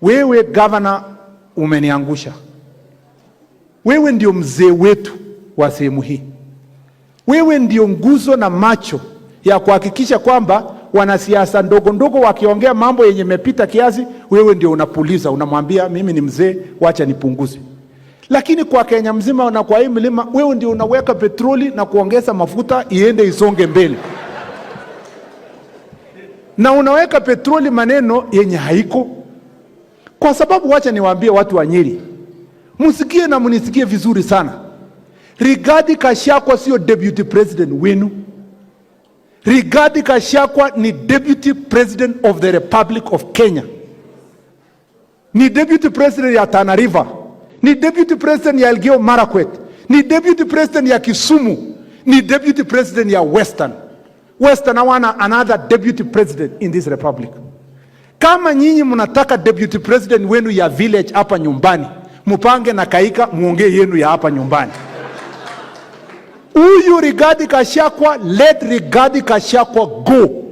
Wewe governor umeniangusha. Wewe ndio mzee wetu wa sehemu hii. Wewe ndio nguzo na macho ya kuhakikisha kwamba wanasiasa ndogo ndogo wakiongea mambo yenye mepita kiasi, wewe ndio unapuliza, unamwambia mimi ni mzee, wacha nipunguze. Lakini kwa Kenya mzima na kwa hii mlima, wewe ndio unaweka petroli na kuongeza mafuta iende isonge mbele. Na unaweka petroli maneno yenye haiko. Kwa sababu wacha niwaambie watu wa Nyeri, msikie na mnisikie vizuri sana. Rigathi Gachagua sio deputy president wenu. Rigathi Gachagua ni deputy president of the Republic of Kenya. Ni deputy president ya Tana River. Ni deputy president ya Elgeyo Marakwet. Ni deputy president ya Kisumu. Ni deputy president ya Western. Western hawana another deputy president in this republic. Kama nyinyi mnataka deputy president wenu ya village hapa nyumbani, mupange na Kaika muongee yenu ya hapa nyumbani. Huyu Rigathi Gachagua, let Rigathi Gachagua go.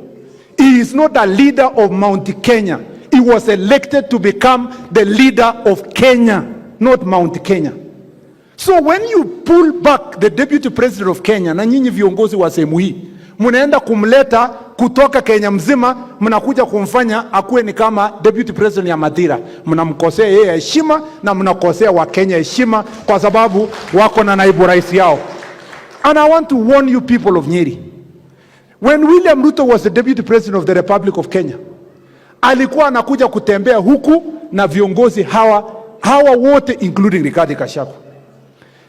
He is not a leader of Mount Kenya. He was elected to become the leader of Kenya, not Mount Kenya. So when you pull back the deputy president of Kenya, na nyinyi viongozi wa sehemu hii, mnaenda kumleta kutoka Kenya mzima, mnakuja kumfanya akuwe ni kama deputy president ya Mathira. Mnamkosea yeye heshima na mnakosea wa Kenya heshima kwa sababu wako na naibu rais yao. And I want to warn you people of Nyeri. When William Ruto was the deputy president of the Republic of Kenya, alikuwa anakuja kutembea huku na viongozi hawa wote including Rigathi Gachagua.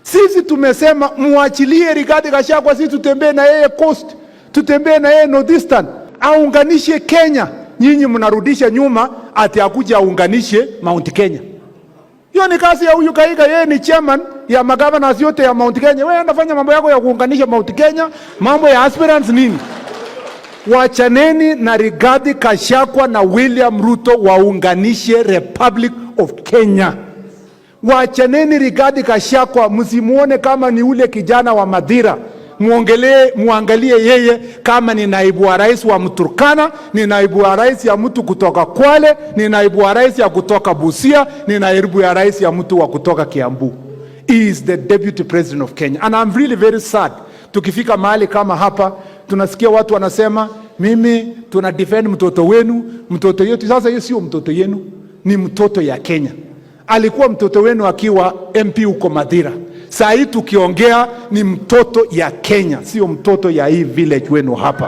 Sisi tumesema muachilie Rigathi Gachagua, sisi tutembee na yeye coast, tutembee na yeye northeastern, aunganishe Kenya. Nyinyi mnarudisha nyuma ati akuja aunganishe Mount Kenya. Hiyo ni kazi ya huyu Kaika, yeye ni chairman ya magavana yote ya Mount Kenya. Wewe unafanya mambo yako ya kuunganisha Mount Kenya, mambo ya aspirants nini? Wachaneni na Rigathi Gachagua na William Ruto waunganishe Republic of Kenya. Wachaneni Rigathi Gachagua, msimuone kama ni ule kijana wa Mathira. Muangalie yeye kama ni naibu wa rais wa Mturkana, ni naibu wa rais ya mtu kutoka Kwale, ni naibu wa rais ya kutoka Busia, ni naibu ya rais ya mtu wa kutoka Kiambu. He is the deputy president of Kenya. And I'm really very sad. Tukifika mahali kama hapa, tunasikia watu wanasema, mimi tuna defend mtoto wenu, mtoto yetu. Sasa hiyo sio mtoto yenu, ni mtoto ya Kenya. Alikuwa mtoto wenu akiwa MP huko Mathira. Saa hii tukiongea ni mtoto ya Kenya, sio mtoto ya hii village wenu hapa.